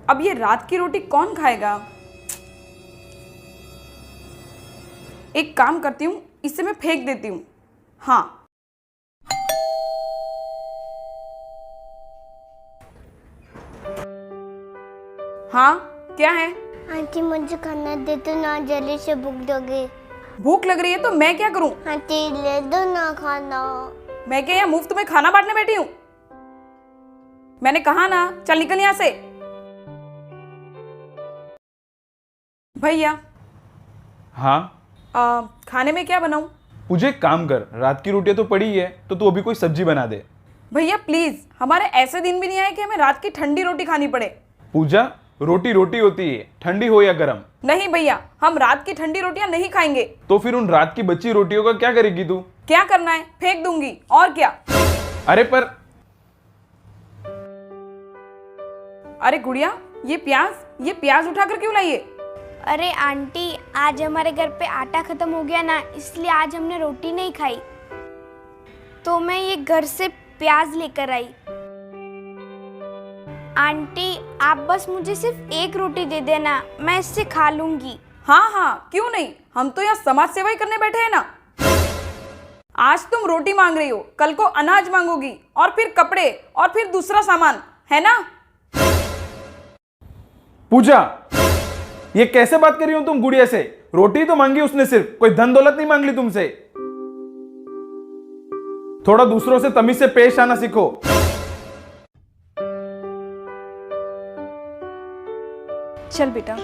अब ये रात की रोटी कौन खाएगा? एक काम करती हूँ, इसे मैं फेंक देती हूँ। हाँ, हाँ, क्या है? आंटी मुझे खाना दे दो ना, जल्दी से भूख दोगे। भूख लग रही है तो मैं क्या करूँ? आंटी ले दो ना खाना। मैं क्या यहाँ मुफ्त में खाना बांटने बैठी हूँ? मैंने कहा ना, चल निकल यहाँ से। भैया, हाँ। खाने में क्या बनाऊं? मुझे एक काम कर, रात की रोटियां तो पड़ी ही है तो तू अभी कोई सब्जी बना दे। भैया प्लीज, हमारे ऐसे दिन भी नहीं आए कि हमें रात की ठंडी रोटी खानी पड़े। पूजा, रोटी रोटी होती है, ठंडी हो या गरम। नहीं भैया, हम रात की ठंडी रोटियां नहीं खाएंगे। तो फिर उन रात की बची रोटियों का क्या करेगी तू? क्या करना है? फेंक दूंगी, और क्या। अरे पर अरे गुड़िया, ये प्याज उठाकर क्यों लाई है? अरे आंटी, आज हमारे घर पे आटा खत्म हो गया ना, इसलिए आज हमने रोटी नहीं खाई, तो मैं ये घर से प्याज लेकर आई। आंटी, आप बस मुझे सिर्फ एक रोटी दे देना, मैं इससे खा लूंगी। हाँ हाँ, क्यों नहीं, हम तो यहाँ समाज सेवा ही करने बैठे हैं ना। आज तुम रोटी मांग रही हो, कल को अनाज मांगोगी, और फिर कपड़े, और फिर दूसरा सामान, है ना? पूजा, ये कैसे बात कर रही हो तुम गुड़िया से? रोटी तो मांगी उसने, सिर्फ कोई धन दौलत नहीं मांग ली तुमसे। थोड़ा दूसरों से तमीज से पेश आना सीखो। चल बेटा।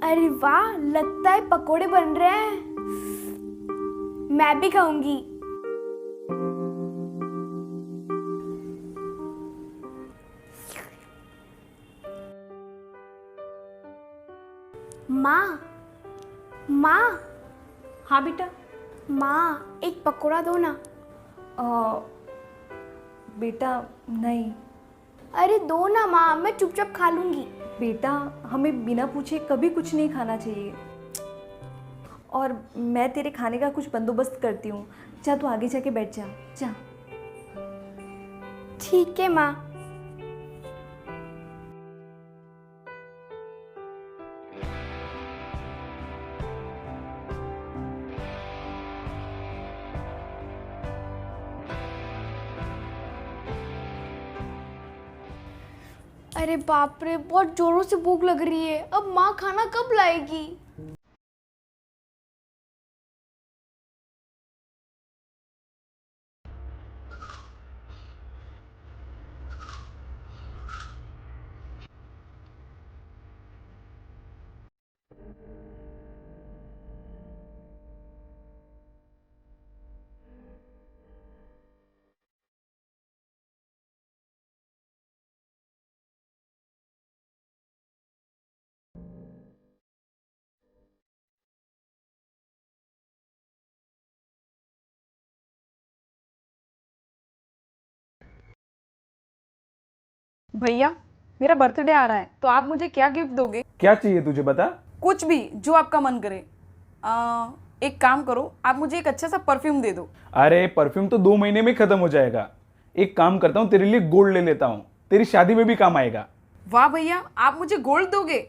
अरे वाह, लगता है पकोड़े बन रहे हैं, मैं भी खाऊंगी। माँ, माँ, हाँ बेटा। माँ एक पकोड़ा दो ना। बेटा नहीं। अरे दो ना माँ, मैं चुपचाप खा लूंगी। बेटा, हमें बिना पूछे कभी कुछ नहीं खाना चाहिए। और मैं तेरे खाने का कुछ बंदोबस्त करती हूँ, जा तू आगे जाके बैठ जा, जा। ठीक है माँ। अरे बाप रे, बहुत जोरों से भूख लग रही है, अब माँ खाना कब लाएगी? भैया, मेरा बर्थडे आ रहा है, तो आप मुझे क्या गिफ्ट दोगे? क्या चाहिए तुझे बता। कुछ भी, जो आपका मन करे। एक काम करो, आप मुझे एक अच्छा सा परफ्यूम दे दो। अरे परफ्यूम तो 2 महीने में खत्म हो जाएगा। एक काम करता हूँ, तेरे लिए गोल्ड ले लेता हूँ, तेरी शादी में भी काम आएगा। वाह भैया, आप मुझे गोल्ड दोगे?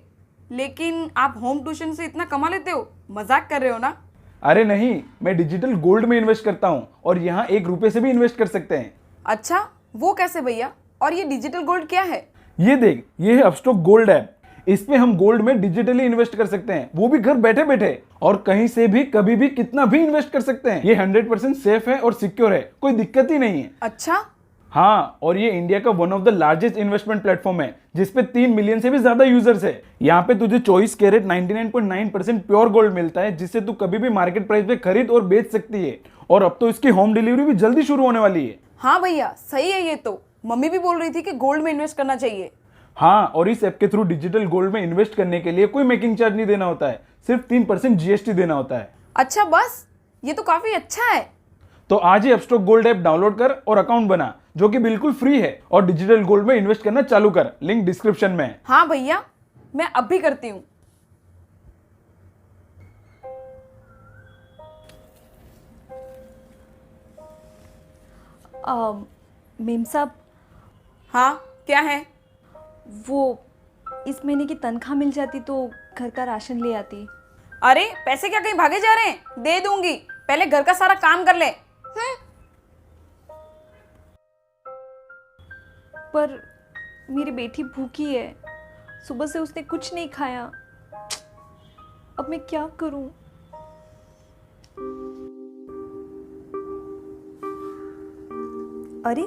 लेकिन आप होम ट्यूशन से इतना कमा लेते हो, मजाक कर रहे हो ना? अरे नहीं, मैं डिजिटल गोल्ड में इन्वेस्ट करता हूँ और यहाँ 1 रुपए से भी इन्वेस्ट कर सकते हैं। अच्छा, वो कैसे भैया? और ये डिजिटल गोल्ड क्या है? ये देख, ये है अपस्टॉक गोल्ड ऐप। इसमें हम गोल्ड में डिजिटली इन्वेस्ट कर सकते हैं, वो भी घर बैठे बैठे, और कहीं से भी कभी भी कितना भी इन्वेस्ट कर सकते हैं। ये 100% सेफ है और सिक्योर है, कोई दिक्कत ही नहीं है। अच्छा। हाँ, और ये इंडिया का one of the largest investment platform है, जिसपे 3 मिलियन से भी ज्यादा यूजर्स है। यहाँ पे तुझे 24 कैरेट 99.9% प्योर गोल्ड मिलता है, जिससे तू कभी भी मार्केट प्राइस पे खरीद और बेच सकती है। और अब तो इसकी होम डिलीवरी भी जल्दी शुरू होने वाली है। हाँ भैया, सही है ये तो। मम्मी भी बोल रही थी कि गोल्ड में इन्वेस्ट करना चाहिए। हाँ, और इस ऐप के थ्रू डिजिटल गोल्ड में इन्वेस्ट करने के लिए कोई मेकिंग चार्ज नहीं देना होता है, सिर्फ 3% जीएसटी देना होता है। अच्छा बस, ये तो काफी अच्छा है। तो आज ही अपस्टॉक गोल्ड ऐप डाउनलोड कर और अकाउंट बना, जो कि बिल्कुल फ्री है, और डिजिटल गोल्ड में इन्वेस्ट करना चालू कर। लिंक डिस्क्रिप्शन में है। हाँ भैया, मैं अब भी करती हूँ। मेम साहब, हाँ क्या है? वो इस महीने की तनख्वाह मिल जाती तो घर का राशन ले आती। अरे पैसे क्या कहीं भागे जा रहे हैं? दे दूंगी, पहले घर का सारा काम कर ले। पर मेरी बेटी भूखी है, सुबह से उसने कुछ नहीं खाया। अब मैं क्या करूं? अरे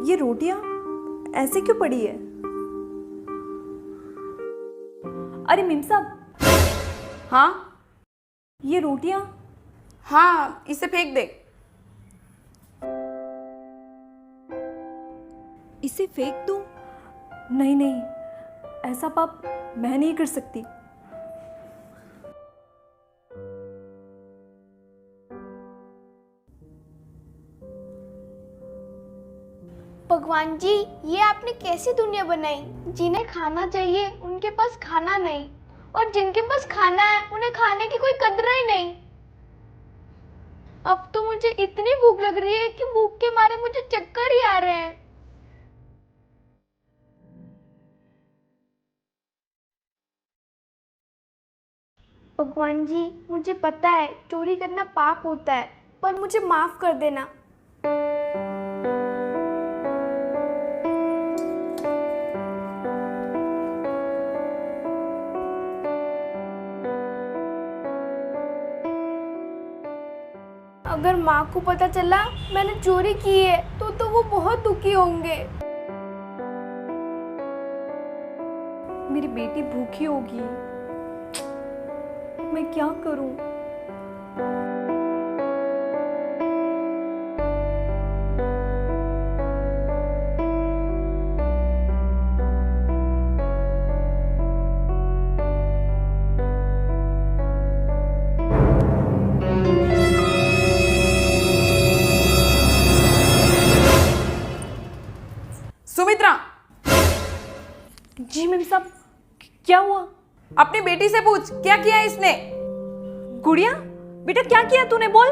ये रोटियां ऐसे क्यों पड़ी है? अरे मेम साहब, हाँ ये रोटियां। हाँ, इसे फेंक दे। इसे फेंक दूं? नहीं नहीं, ऐसा पाप मैं नहीं कर सकती। भगवान जी, ये आपने कैसी दुनिया बनाई? जिन्हें खाना चाहिए उनके पास खाना नहीं, और जिनके पास खाना है उन्हें खाने की कोई कदर ही नहीं। अब तो मुझे इतनी भूख लग रही है कि भूख के मारे मुझे चक्कर ही आ रहे हैं। भगवान जी, मुझे पता है चोरी करना पाप होता है, पर मुझे माफ कर देना। अगर माँ को पता चला मैंने चोरी की है तो वो बहुत दुखी होंगे। मेरी बेटी भूखी होगी, मैं क्या करूं? सुमित्रा, जी मेम साहब, क्या हुआ? अपनी बेटी से पूछ क्या किया है इसने। गुड़िया, बेटा क्या किया तूने, बोल।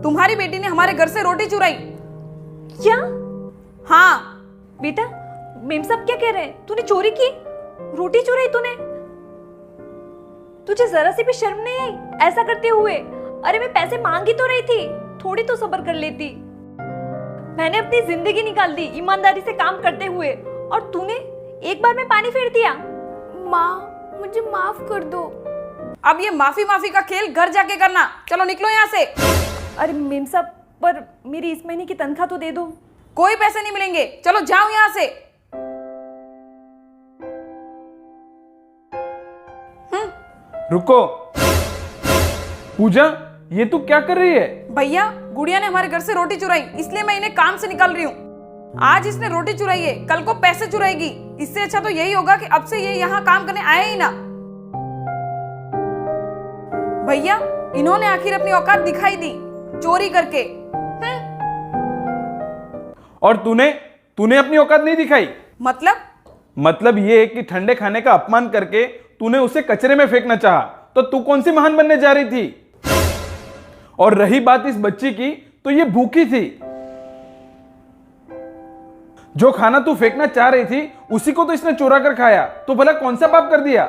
तुम्हारी बेटी ने हमारे घर से रोटी चुराई। क्या? हाँ। बेटा, मेम साहब क्या कह रहे हैं? तूने चोरी की? रोटी चुराई तूने? तुझे जरा सी भी शर्म नहीं आई ऐसा करते हुए? अरे मैं पैसे मांग ही तो रही थी, थोड़ी तो सब्र कर लेती। मैंने अपनी जिंदगी निकाल दी ईमानदारी से काम करते हुए, और तूने एक बार में पानी फेर दिया। माँ, मुझे माफ कर दो। अब ये माफी का खेल घर जाके करना। चलो निकलो यहाँ से। अरे मेम साहब, पर मेरी इस महीने की तनख्वाह तो दे दो। कोई पैसे नहीं मिलेंगे, चलो जाओ यहाँ से। रुको पूजा, ये तू क्या कर रही है? भैया, गुड़िया ने हमारे घर से रोटी चुराई, इसलिए मैं इन्हें काम से निकाल रही हूँ। आज इसने रोटी चुराई है, कल को पैसे चुराएगी। इससे अच्छा तो यही होगा कि अब से ये यहाँ काम करने आए ही ना। भैया, इन्होंने आखिर अपनी औकात दिखाई दी, चोरी करके। और तूने अपनी औकात नहीं दिखाई। मतलब ये है कि ठंडे खाने का अपमान करके तूने उसे कचरे में फेंकना चाहा, तो तू कौन सी महान बनने जा रही थी? और रही बात इस बच्ची की, तो ये भूखी थी। जो खाना तू फेंकना चाह रही थी उसी को तो इसने चुरा कर खाया, तो भला कौन सा पाप कर दिया?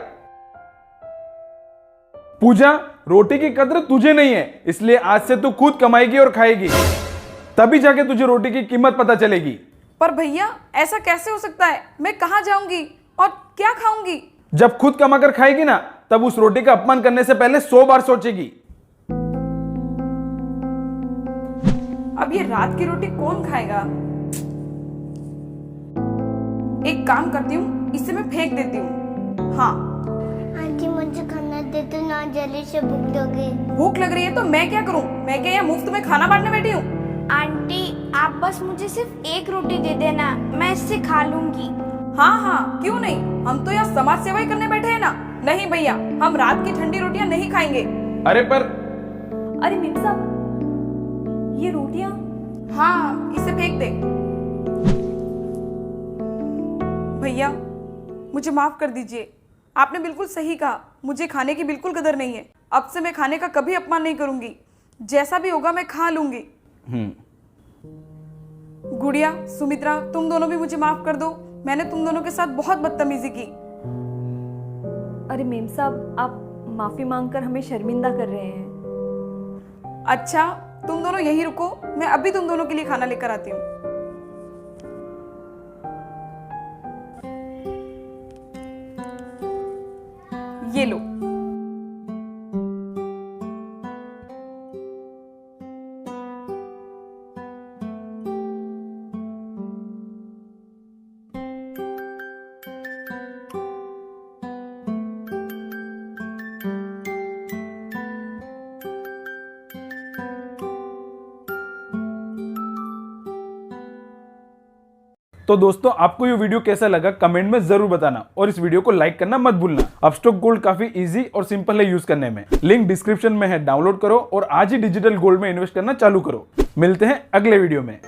पूजा, रोटी की कदर तुझे नहीं है, इसलिए आज से तू खुद कमाएगी और खाएगी, तभी जाके तुझे रोटी की कीमत पता चलेगी। पर भैया, ऐसा कैसे हो सकता है? मैं कहाँ जाऊंगी और क्या खाऊंगी? जब खुद कमा कर खाएगी ना, तब उस रोटी का अपमान करने से पहले 100 बार सोचेगी। अब ये रात की रोटी कौन खाएगा? एक काम करती हूँ, इसे मैं फेंक देती हूँ। हाँ, आंटी मुझे खाना दे दो ना, जल्दी से भूख लगी। भूख लग रही है तो मैं क्या करूँ? मैं क्या यहाँ मुफ्त में खाना बांटने बैठी हूँ? आंटी, आप बस मुझे सिर्फ एक रोटी दे देना, मैं इससे खा लूंगी। हाँ हाँ, क्यों नहीं, हम तो यहाँ समाज सेवा ही करने बैठे हैं ना। नहीं भैया, हम रात की ठंडी रोटियां नहीं खाएंगे। अरे मेम साहब, ये रोटियां। हाँ, इसे फेंक दे। भैया, मुझे माफ कर दीजिए, आपने बिल्कुल सही कहा, मुझे खाने की बिल्कुल कदर नहीं है। अब से मैं खाने का कभी अपमान नहीं करूंगी, जैसा भी होगा मैं खा लूंगी। गुड़िया, सुमित्रा, तुम दोनों भी मुझे माफ कर दो। मैंने तुम दोनों के साथ बहुत बदतमीजी की। अरे मेम साहब, आप माफी मांगकर हमें शर्मिंदा कर रहे हैं। अच्छा, तुम दोनों यहीं रुको, मैं अभी तुम दोनों के लिए खाना लेकर आती हूँ। ये लो। तो दोस्तों, आपको ये वीडियो कैसा लगा कमेंट में जरूर बताना और इस वीडियो को लाइक करना मत भूलना। अपस्टॉक गोल्ड काफी इजी और सिंपल है यूज करने में। लिंक डिस्क्रिप्शन में है, डाउनलोड करो और आज ही डिजिटल गोल्ड में इन्वेस्ट करना चालू करो। मिलते हैं अगले वीडियो में।